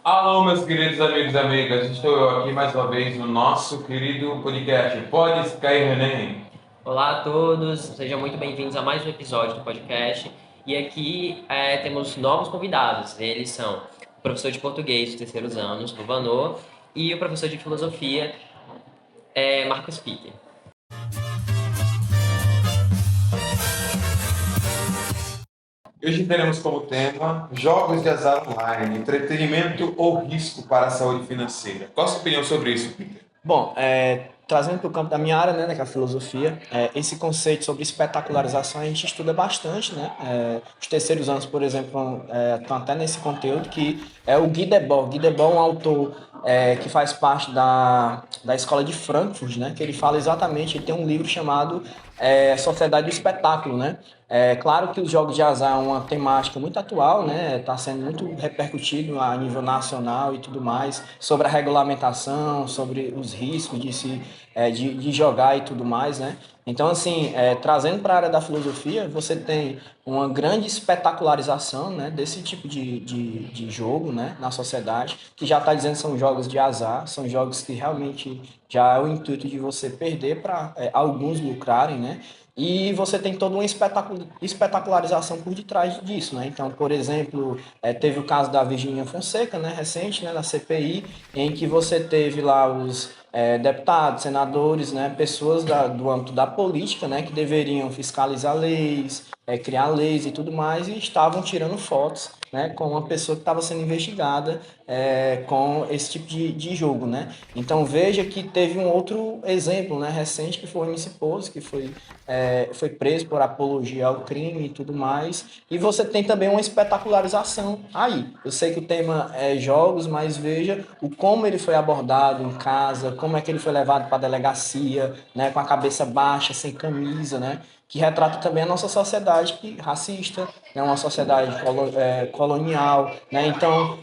Alô, meus queridos amigos e amigas, estou eu aqui mais uma vez no nosso querido podcast Pode Cair Neném. Olá a todos, sejam muito bem-vindos a mais um episódio do podcast. E aqui temos novos convidados. Eles são o professor de português dos terceiros anos, do Vanô, e o professor de filosofia, Marcos Pique. Hoje teremos como tema Jogos de azar online, entretenimento ou risco para a saúde financeira. Qual a sua opinião sobre isso, Peter? Bom, trazendo para o campo da minha área, né, que é a filosofia, esse conceito sobre espetacularização a gente estuda bastante, né? Os terceiros anos, por exemplo, estão até nesse conteúdo, que é o Guy Debord. Guy Debord é um autor que faz parte da escola de Frankfurt, né? Que ele fala exatamente, ele tem um livro chamado Sociedade do Espetáculo, né? É claro que os jogos de azar é uma temática muito atual, né? Está sendo muito repercutido a nível nacional e tudo mais, sobre a regulamentação, sobre os riscos de jogar e tudo mais, né? Então, assim, trazendo para a área da filosofia, você tem uma grande espetacularização, né, desse tipo de jogo, né, na sociedade, que já está dizendo que são jogos de azar, são jogos que realmente já é o intuito de você perder para alguns lucrarem, né? E você tem toda uma espetacularização por detrás disso, né? Então, por exemplo, teve o caso da Virgínia Fonseca, né, recente, né, da CPI, em que você teve lá os deputados, senadores, né, pessoas do âmbito da política, né, que deveriam fiscalizar leis, criar leis e tudo mais, e estavam tirando fotos, né, com uma pessoa que estava sendo investigada com esse tipo de jogo, né? Então veja que teve um outro exemplo, né, recente, que foi o MC Pose, que foi preso por apologia ao crime e tudo mais. E você tem também uma espetacularização aí. Eu sei que o tema é jogos, mas veja o como ele foi abordado em casa, como é que ele foi levado para a delegacia, né, com a cabeça baixa, sem camisa, né? Que retrata também a nossa sociedade racista, né, uma sociedade colonial, né? Então,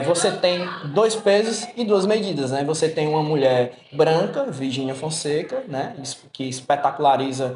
você tem dois pesos e duas medidas, né? Você tem uma mulher branca, Virgínia Fonseca, né, que espetaculariza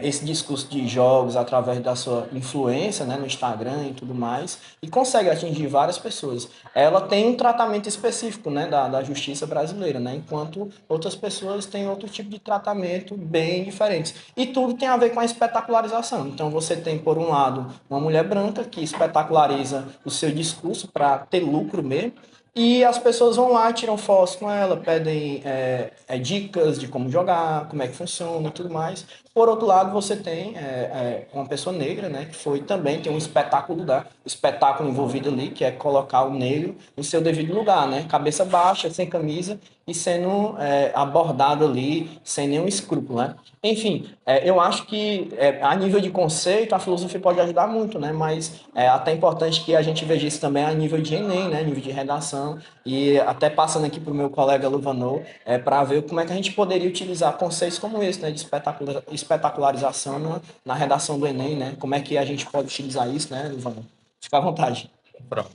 esse discurso de jogos através da sua influência, né, no Instagram e tudo mais, e consegue atingir várias pessoas. Ela tem um tratamento específico, né, da justiça brasileira, né, enquanto outras pessoas têm outro tipo de tratamento bem diferentes. E tudo tem a ver com a espetacularização. Então você tem, por um lado, uma mulher branca que espetaculariza o seu discurso para ter lucro mesmo, e as pessoas vão lá, tiram fotos com ela, pedem dicas de como jogar, como é que funciona e tudo mais. Por outro lado, você tem uma pessoa negra, né, que foi também, tem um espetáculo envolvido ali, que é colocar o negro no seu devido lugar, né, cabeça baixa, sem camisa e sendo abordado ali sem nenhum escrúpulo, né. Enfim, eu acho que a nível de conceito a filosofia pode ajudar muito, né, mas é até importante que a gente veja isso também a nível de Enem, né, nível de redação, e até passando aqui para o meu colega Luvanor, para ver como é que a gente poderia utilizar conceitos como esse, né, de espetacularização na redação do Enem, né? Como é que a gente pode utilizar isso, né, Luvanor? Fica à vontade. Pronto.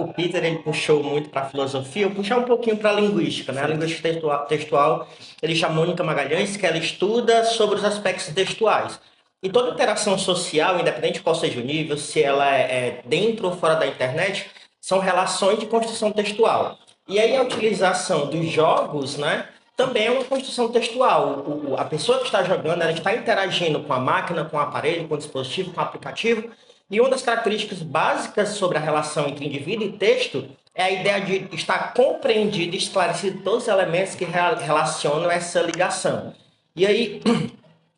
O Peter ele puxou muito para a filosofia, eu puxar um pouquinho para a linguística, né? A linguística textual, ele chama Mônica Magalhães, que ela estuda sobre os aspectos textuais. E toda interação social, independente de qual seja o nível, se ela é dentro ou fora da internet, são relações de construção textual. E aí a utilização dos jogos, né, também é uma construção textual. A pessoa que está jogando, ela está interagindo com a máquina, com o aparelho, com o dispositivo, com o aplicativo, e uma das características básicas sobre a relação entre indivíduo e texto é a ideia de estar compreendido e esclarecido todos os elementos que relacionam essa ligação. E aí,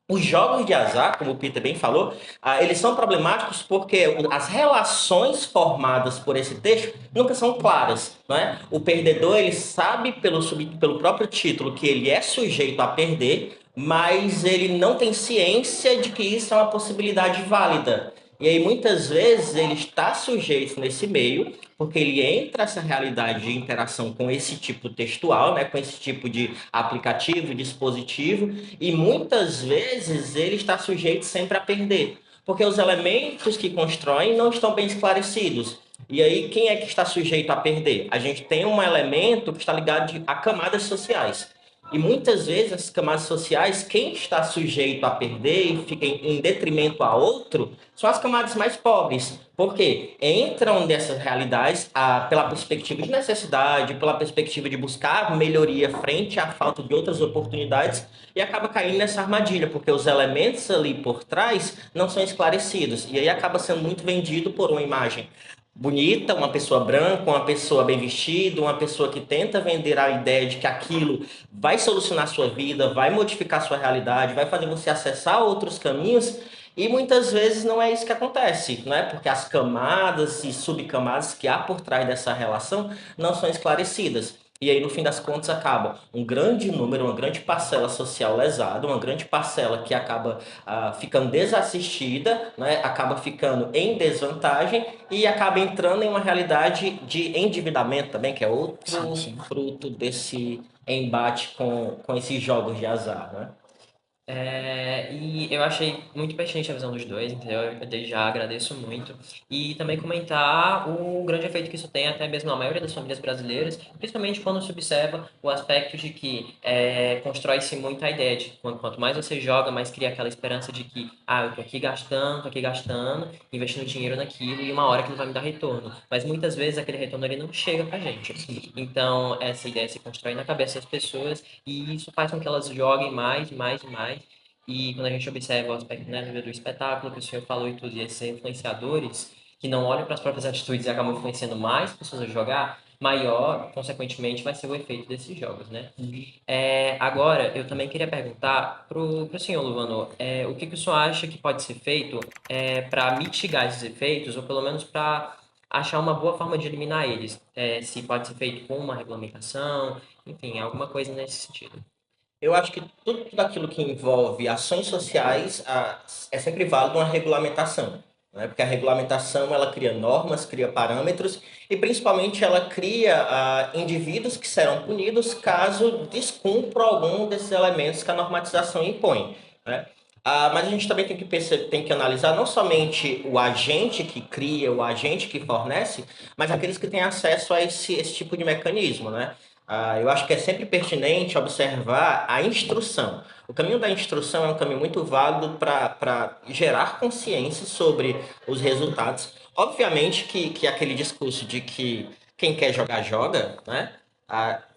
os jogos de azar, como o Peter bem falou, eles são problemáticos porque as relações formadas por esse texto nunca são claras, não é? O perdedor, ele sabe pelo próprio título que ele é sujeito a perder, mas ele não tem ciência de que isso é uma possibilidade válida. E aí, muitas vezes, ele está sujeito nesse meio, porque ele entra nessa realidade de interação com esse tipo textual, né, com esse tipo de aplicativo, dispositivo, e muitas vezes ele está sujeito sempre a perder, porque os elementos que constroem não estão bem esclarecidos. E aí, quem é que está sujeito a perder? A gente tem um elemento que está ligado a camadas sociais. E muitas vezes as camadas sociais, quem está sujeito a perder e fica em detrimento a outro, são as camadas mais pobres. Por quê? Entram nessas realidades pela perspectiva de necessidade, pela perspectiva de buscar melhoria frente à falta de outras oportunidades e acaba caindo nessa armadilha, porque os elementos ali por trás não são esclarecidos. E aí acaba sendo muito vendido por uma imagem bonita, uma pessoa branca, uma pessoa bem vestida, uma pessoa que tenta vender a ideia de que aquilo vai solucionar a sua vida, vai modificar a sua realidade, vai fazer você acessar outros caminhos, e muitas vezes não é isso que acontece, não é? Porque as camadas e subcamadas que há por trás dessa relação não são esclarecidas. E aí, no fim das contas, acaba um grande número, uma grande parcela social lesada, uma grande parcela que acaba ficando desassistida, né? Acaba ficando em desvantagem e acaba entrando em uma realidade de endividamento também, que é outro Sim. fruto desse embate com esses jogos de azar, né? E eu achei muito pertinente a visão dos dois, entendeu? Eu desde já agradeço muito. E também comentar o grande efeito que isso tem até mesmo na maioria das famílias brasileiras, principalmente quando se observa o aspecto de que constrói-se muito a ideia de quanto mais você joga, mais cria aquela esperança de que, eu tô aqui gastando, investindo dinheiro naquilo e uma hora que não vai me dar retorno. Mas muitas vezes aquele retorno ali não chega pra gente. Então, essa ideia se constrói na cabeça das pessoas e isso faz com que elas joguem mais, mais e mais. E quando a gente observa o aspecto, né, do espetáculo que o senhor falou e tudo, e esses influenciadores que não olham para as próprias atitudes e acabam influenciando mais pessoas a jogar, maior, consequentemente, vai ser o efeito desses jogos, né? Agora, eu também queria perguntar pro senhor, Luvano, o que o senhor acha que pode ser feito para mitigar esses efeitos, ou pelo menos para achar uma boa forma de eliminar eles? Se pode ser feito com uma regulamentação, enfim, alguma coisa nesse sentido. Eu acho que tudo aquilo que envolve ações sociais é sempre válido uma regulamentação, né? Porque a regulamentação ela cria normas, cria parâmetros e principalmente ela cria indivíduos que serão punidos caso descumpram algum desses elementos que a normatização impõe, né? Mas a gente também tem que analisar não somente o agente que cria, o agente que fornece, mas aqueles que têm acesso a esse tipo de mecanismo, né? Eu acho que é sempre pertinente observar a instrução. O caminho da instrução é um caminho muito válido para gerar consciência sobre os resultados. Obviamente que aquele discurso de que quem quer jogar, joga, né?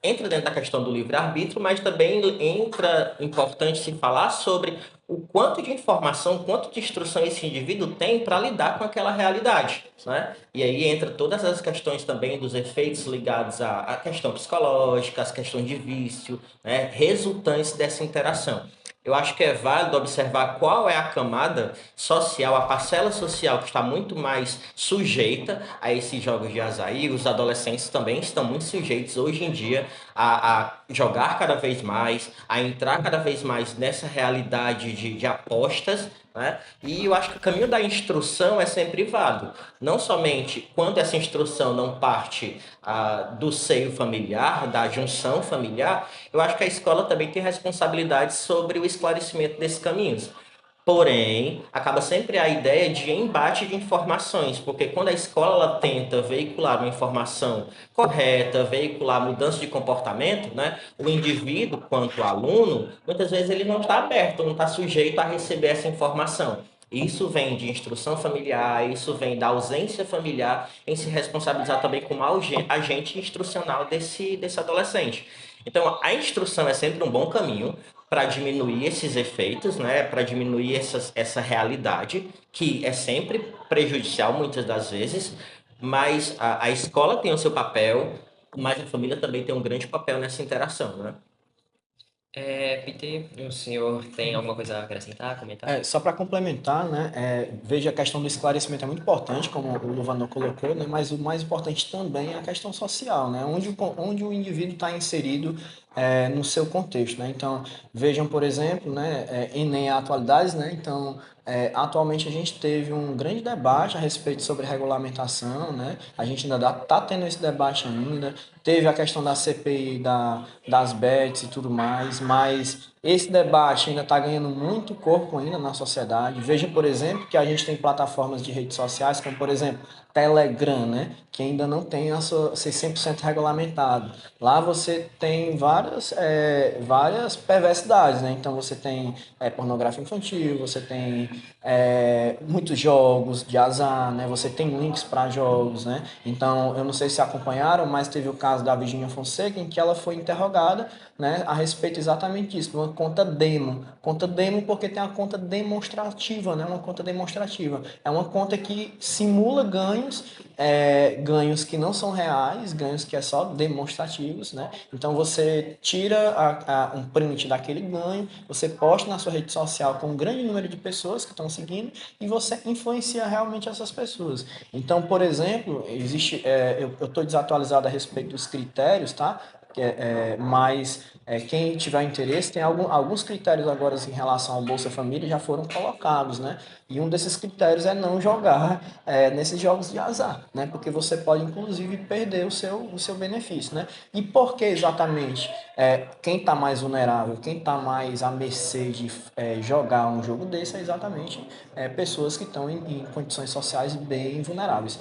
Entra dentro da questão do livre-arbítrio, mas também entra importante se falar sobre o quanto de informação, quanto de instrução esse indivíduo tem para lidar com aquela realidade, né? E aí entra todas as questões também dos efeitos ligados à questão psicológica, às questões de vício, né? Resultantes dessa interação. Eu acho que é válido observar qual é a camada social, a parcela social que está muito mais sujeita a esses jogos de azar. E os adolescentes também estão muito sujeitos hoje em dia a jogar cada vez mais, a entrar cada vez mais nessa realidade de apostas, né? E eu acho que o caminho da instrução é sempre válido. Não somente quando essa instrução não parte do seio familiar, da junção familiar, eu acho que a escola também tem responsabilidade sobre o esclarecimento desses caminhos. Porém, acaba sempre a ideia de embate de informações, porque quando a escola ela tenta veicular uma informação correta, veicular mudança de comportamento, né, o indivíduo, quanto aluno, muitas vezes ele não está aberto, não está sujeito a receber essa informação. Isso vem de instrução familiar, isso vem da ausência familiar em se responsabilizar também como agente instrucional desse adolescente. Então, a instrução é sempre um bom caminho para diminuir esses efeitos, né? Para diminuir essa realidade, que é sempre prejudicial muitas das vezes, mas a escola tem o seu papel, mas a família também tem um grande papel nessa interação, né? Peter, o senhor tem alguma coisa a acrescentar, comentar? Só para complementar, né, veja a questão do esclarecimento é muito importante, como o Luvanor colocou, né, mas o mais importante também é a questão social, né, onde o indivíduo está inserido no seu contexto, né. Então, vejam, por exemplo, né, Enem atualidades, né, então, atualmente a gente teve um grande debate a respeito sobre regulamentação, né, a gente ainda está tendo esse debate ainda, teve a questão da CPI, das bets e tudo mais, mas esse debate ainda está ganhando muito corpo ainda na sociedade. Veja, por exemplo, que a gente tem plataformas de redes sociais, como, por exemplo, Telegram, né? Que ainda não tem a sua, ser 100% regulamentado. Lá você tem várias perversidades, né? Então você tem pornografia infantil, você tem muitos jogos de azar, né? Você tem links para jogos, né? Então eu não sei se acompanharam, mas teve o caso da Virginia Fonseca em que ela foi interrogada, né, a respeito exatamente disso, de uma conta demo porque tem a conta demonstrativa, né? Uma conta demonstrativa é uma conta que simula ganhos, ganhos que não são reais, ganhos que é só demonstrativos, né? Então você tira um print daquele ganho, você posta na sua rede social com um grande número de pessoas que estão seguindo e você influencia realmente essas pessoas. Então, por exemplo, eu estou desatualizado a respeito dos critérios, tá? Mas quem tiver interesse, tem alguns critérios agora em relação ao Bolsa Família já foram colocados, né? E um desses critérios é não jogar nesses jogos de azar, né? Porque você pode, inclusive, perder o seu benefício, né? E por que exatamente quem está mais vulnerável, quem está mais à mercê de jogar um jogo desse é exatamente pessoas que estão em condições sociais bem vulneráveis.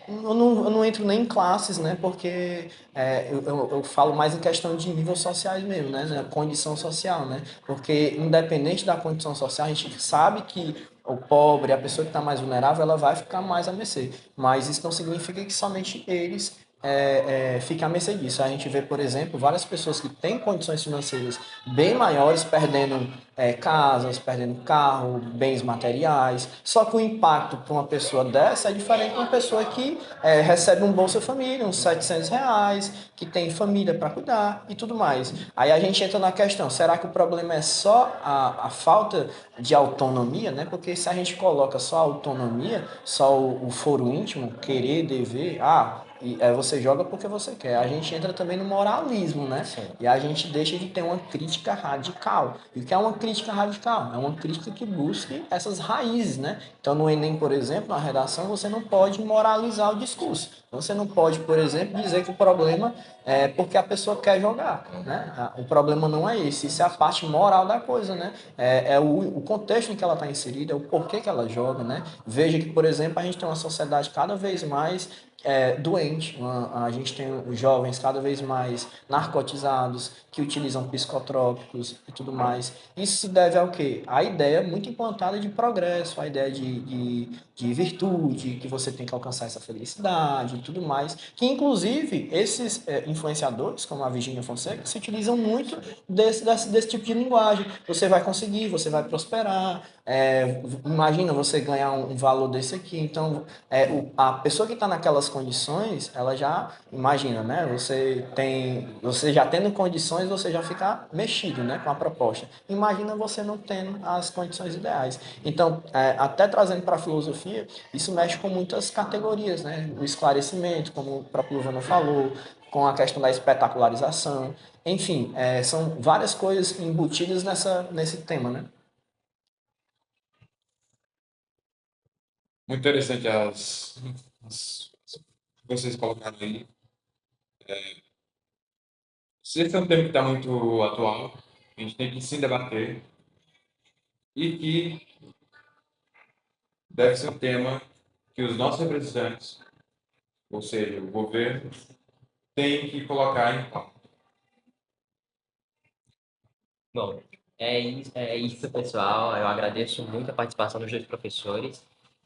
Eu não entro nem em classes, né? Porque eu falo mais em questão de níveis sociais mesmo, né? Condição social, né? Porque independente da condição social, a gente sabe que o pobre, a pessoa que está mais vulnerável, ela vai ficar mais à mercê. Mas isso não significa que somente eles fiquem à mercê disso. A gente vê, por exemplo, várias pessoas que têm condições financeiras bem maiores perdendo casas, perdendo carro, bens materiais. Só que o impacto para uma pessoa dessa é diferente de uma pessoa que recebe um Bolsa Família, uns R$ 700, que tem família para cuidar e tudo mais. Aí a gente entra na questão, será que o problema é só a falta de autonomia, né? Porque se a gente coloca só a autonomia, só o foro íntimo, querer, dever, você joga porque você quer. A gente entra também no moralismo, né? Sim. E a gente deixa de ter uma crítica radical. E o que é uma crítica radical? É uma crítica que busque essas raízes, né? Então, no Enem, por exemplo, na redação, você não pode moralizar o discurso. Você não pode, por exemplo, dizer que o problema é porque a pessoa quer jogar, né? O problema não é esse, isso é a parte moral da coisa, né? É o contexto em que ela está inserida, é o porquê que ela joga, né? Veja que, por exemplo, a gente tem uma sociedade cada vez mais doente. A gente tem os jovens cada vez mais narcotizados, que utilizam psicotrópicos e tudo mais. Isso se deve ao quê? À ideia muito implantada de progresso, à ideia de virtude, que você tem que alcançar essa felicidade e tudo mais. Que, inclusive, esses influenciadores, como a Virginia Fonseca, se utilizam muito desse tipo de linguagem. Você vai conseguir, você vai prosperar. Imagina você ganhar um valor desse aqui. Então, a pessoa que está naquelas condições, ela já imagina, né? Você já tendo condições, você já fica mexido, né, com a proposta. Imagina você não tendo as condições ideais. Então, até trazendo para a filosofia, isso mexe com muitas categorias, né? O esclarecimento, como o próprio Luvano falou, com a questão da espetacularização. Enfim, são várias coisas embutidas nesse tema, né? Muito interessante as que vocês colocaram aí. Esse é um tema que está muito atual, a gente tem que sim debater e que deve ser um tema que os nossos representantes, ou seja, o governo, tem que colocar em pauta. Bom, é isso, pessoal. Eu agradeço muito a participação dos dois professores.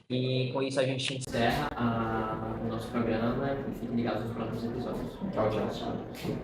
E com isso a gente encerra o nosso programa e fiquem ligados nos próximos episódios. Tchau, tchau.